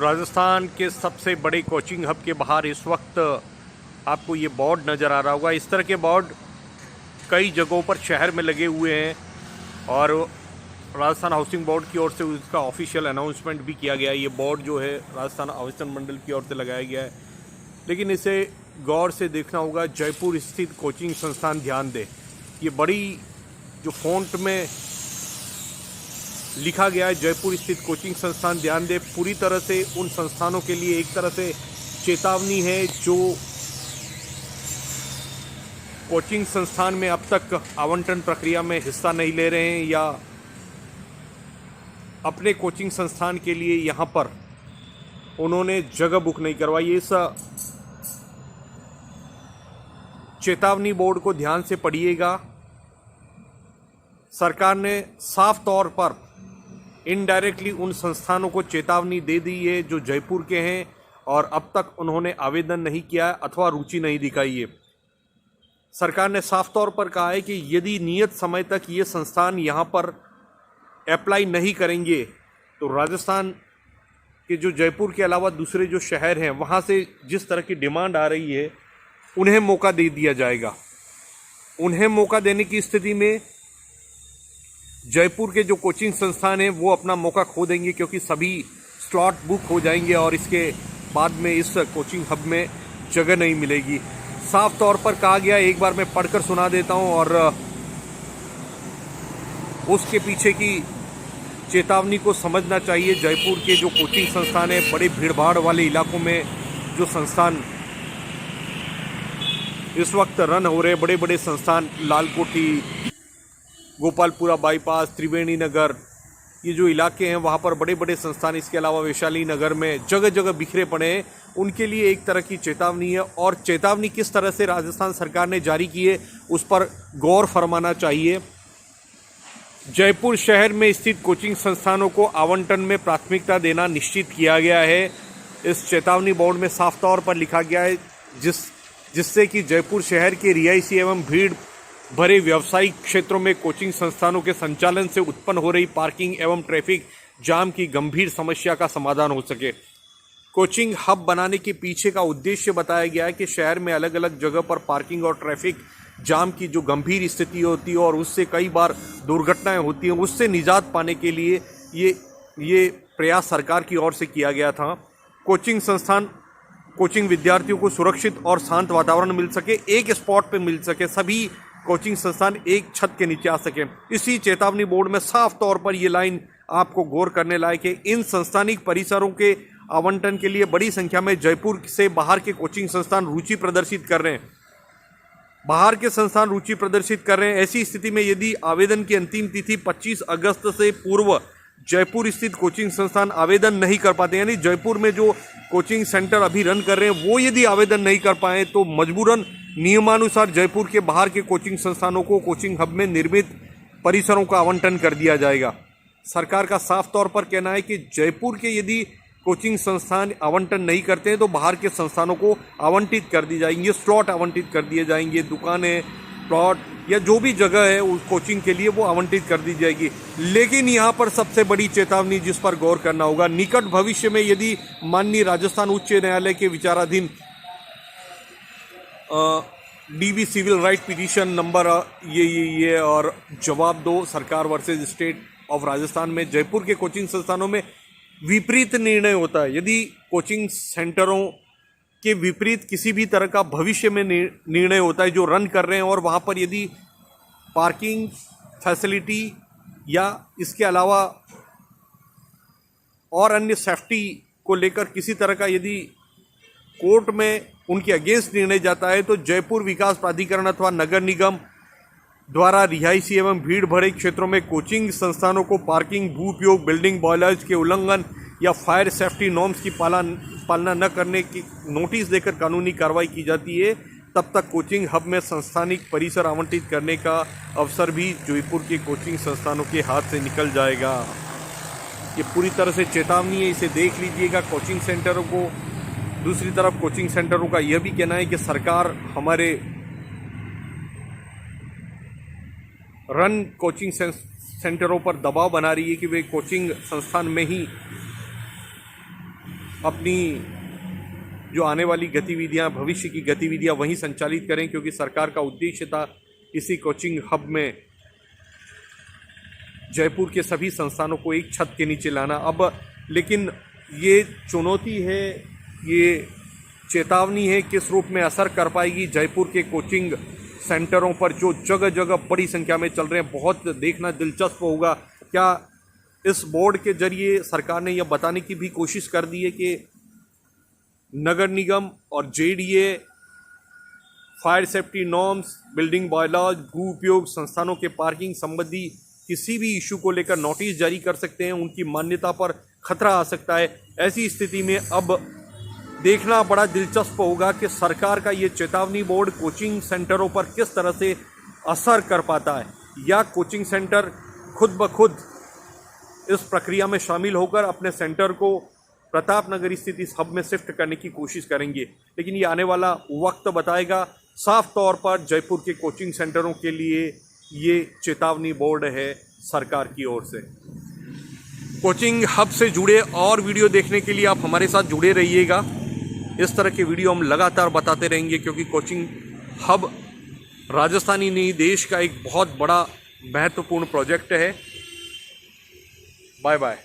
राजस्थान के सबसे बड़े कोचिंग हब के बाहर इस वक्त आपको ये बोर्ड नज़र आ रहा होगा। इस तरह के बोर्ड कई जगहों पर शहर में लगे हुए हैं और राजस्थान हाउसिंग बोर्ड की ओर से उसका ऑफिशियल अनाउंसमेंट भी किया गया है। ये बोर्ड जो है राजस्थान आवासन मंडल की ओर से लगाया गया है, लेकिन इसे गौर से देखना होगा। जयपुर स्थित कोचिंग संस्थान ध्यान दे, ये बड़ी जो फॉन्ट में लिखा गया है जयपुर स्थित कोचिंग संस्थान ध्यान दे, पूरी तरह से उन संस्थानों के लिए एक तरह से चेतावनी है जो कोचिंग संस्थान में अब तक आवंटन प्रक्रिया में हिस्सा नहीं ले रहे हैं या अपने कोचिंग संस्थान के लिए यहाँ पर उन्होंने जगह बुक नहीं करवाई। इस चेतावनी बोर्ड को ध्यान से पढ़िएगा। सरकार ने साफ तौर पर इनडायरेक्टली उन संस्थानों को चेतावनी दे दी है जो जयपुर के हैं और अब तक उन्होंने आवेदन नहीं किया है अथवा रुचि नहीं दिखाई है। सरकार ने साफ तौर पर कहा है कि यदि नियत समय तक ये संस्थान यहाँ पर अप्लाई नहीं करेंगे तो राजस्थान के जो जयपुर के अलावा दूसरे जो शहर हैं वहाँ से जिस तरह की डिमांड आ रही है उन्हें मौका दे दिया जाएगा। उन्हें मौका देने की स्थिति में जयपुर के जो कोचिंग संस्थान हैं वो अपना मौका खो देंगे, क्योंकि सभी स्लॉट बुक हो जाएंगे और इसके बाद में इस कोचिंग हब में जगह नहीं मिलेगी। साफ तौर पर कहा गया, एक बार मैं पढ़कर सुना देता हूं और उसके पीछे की चेतावनी को समझना चाहिए। जयपुर के जो कोचिंग संस्थान है, बड़े भीड़भाड़ वाले इलाकों में जो संस्थान इस वक्त रन हो रहे, बड़े बड़े संस्थान, लालकोठी, गोपालपुरा बाईपास, त्रिवेणी नगर, ये जो इलाके हैं वहाँ पर बड़े बड़े संस्थान, इसके अलावा वैशाली नगर में जगह जगह बिखरे पड़े हैं, उनके लिए एक तरह की चेतावनी है। और चेतावनी किस तरह से राजस्थान सरकार ने जारी की है उस पर गौर फरमाना चाहिए। जयपुर शहर में स्थित कोचिंग संस्थानों को आवंटन में प्राथमिकता देना निश्चित किया गया है। इस चेतावनी बोर्ड में साफ तौर पर लिखा गया है जिससे कि जयपुर शहर के रिहायशी एवं भीड़ भरे व्यावसायिक क्षेत्रों में कोचिंग संस्थानों के संचालन से उत्पन्न हो रही पार्किंग एवं ट्रैफिक जाम की गंभीर समस्या का समाधान हो सके। कोचिंग हब बनाने के पीछे का उद्देश्य बताया गया है कि शहर में अलग अलग जगह पर पार्किंग और ट्रैफिक जाम की जो गंभीर स्थिति होती है और उससे कई बार दुर्घटनाएं होती हैं, उससे निजात पाने के लिए ये प्रयास सरकार की ओर से किया गया था। कोचिंग विद्यार्थियों को सुरक्षित और शांत वातावरण मिल सके, एक स्पॉट पे मिल सके, सभी कोचिंग संस्थान एक छत के नीचे आ सके। इसी चेतावनी बोर्ड में साफ तौर पर ये लाइन आपको गौर करने लायक है। इन संस्थानिक परिसरों के आवंटन के लिए बड़ी संख्या में जयपुर से बाहर के कोचिंग संस्थान रुचि प्रदर्शित कर रहे हैं। ऐसी स्थिति में यदि आवेदन की अंतिम तिथि 25 अगस्त से पूर्व जयपुर स्थित कोचिंग संस्थान आवेदन नहीं कर पाते, यानी जयपुर में जो कोचिंग सेंटर अभी रन कर रहे हैं वो यदि आवेदन नहीं कर पाए तो मजबूरन नियमानुसार जयपुर के बाहर के कोचिंग संस्थानों को कोचिंग हब में निर्मित परिसरों का आवंटन कर दिया जाएगा। सरकार का साफ तौर पर कहना है कि जयपुर के यदि कोचिंग संस्थान आवंटन नहीं करते हैं तो बाहर के संस्थानों को आवंटित कर दी जाएंगे, स्लॉट आवंटित कर दिए जाएंगे, दुकानें, प्लॉट या जो भी जगह है उस कोचिंग के लिए वो आवंटित कर दी जाएगी। लेकिन यहाँ पर सबसे बड़ी चेतावनी जिस पर गौर करना होगा, निकट भविष्य में यदि माननीय राजस्थान उच्च न्यायालय के विचाराधीन DV civil writ petition number ये और जवाब दो सरकार वर्सेज स्टेट ऑफ राजस्थान में जयपुर के कोचिंग संस्थानों में विपरीत निर्णय होता है, यदि कोचिंग सेंटरों के विपरीत किसी भी तरह का भविष्य में निर्णय होता है जो रन कर रहे हैं और वहाँ पर यदि पार्किंग फैसिलिटी या इसके अलावा और अन्य सेफ्टी को लेकर किसी तरह का यदि कोर्ट में उनके अगेंस्ट निर्णय जाता है तो जयपुर विकास प्राधिकरण अथवा नगर निगम द्वारा रिहायशी एवं भीड़ भरे क्षेत्रों में कोचिंग संस्थानों को पार्किंग, भू उपयोग, बिल्डिंग बॉयलर्स के उल्लंघन या फायर सेफ्टी नॉर्म्स की पालना न करने की नोटिस देकर कानूनी कार्रवाई की जाती है। तब तक कोचिंग हब में संस्थानिक परिसर आवंटित करने का अवसर भी जयपुर के कोचिंग संस्थानों के हाथ से निकल जाएगा। ये पूरी तरह से चेतावनी है, इसे देख लीजिएगा कोचिंग सेंटरों को। दूसरी तरफ कोचिंग सेंटरों का यह भी कहना है कि सरकार हमारे रन कोचिंग सेंटरों पर दबाव बना रही है कि वे कोचिंग संस्थान में ही अपनी जो आने वाली गतिविधियां, भविष्य की गतिविधियां वहीं संचालित करें, क्योंकि सरकार का उद्देश्य था इसी कोचिंग हब में जयपुर के सभी संस्थानों को एक छत के नीचे लाना। अब लेकिन ये चुनौती है, ये चेतावनी है, किस रूप में असर कर पाएगी जयपुर के कोचिंग सेंटरों पर जो जगह जगह बड़ी संख्या में चल रहे हैं। बहुत देखना दिलचस्प होगा। क्या इस बोर्ड के जरिए सरकार ने यह बताने की भी कोशिश कर दी है कि नगर निगम और JDA fire safety norms, building bylaws, भू उपयोग संस्थानों के पार्किंग संबंधी किसी भी इशू को लेकर नोटिस जारी कर सकते हैं, उनकी मान्यता पर खतरा आ सकता है। ऐसी स्थिति में अब देखना बड़ा दिलचस्प होगा कि सरकार का ये चेतावनी बोर्ड कोचिंग सेंटरों पर किस तरह से असर कर पाता है, या कोचिंग सेंटर खुद ब खुद इस प्रक्रिया में शामिल होकर अपने सेंटर को प्रतापनगर स्थित इस हब में शिफ्ट करने की कोशिश करेंगे। लेकिन ये आने वाला वक्त बताएगा। साफ तौर पर जयपुर के कोचिंग सेंटरों के लिए ये चेतावनी बोर्ड है सरकार की ओर से। कोचिंग हब से जुड़े और वीडियो देखने के लिए आप हमारे साथ जुड़े रहिएगा। इस तरह के वीडियो हम लगातार बताते रहेंगे, क्योंकि कोचिंग हब राजस्थान ही नहीं, देश का एक बहुत बड़ा महत्वपूर्ण प्रोजेक्ट है। Bye bye.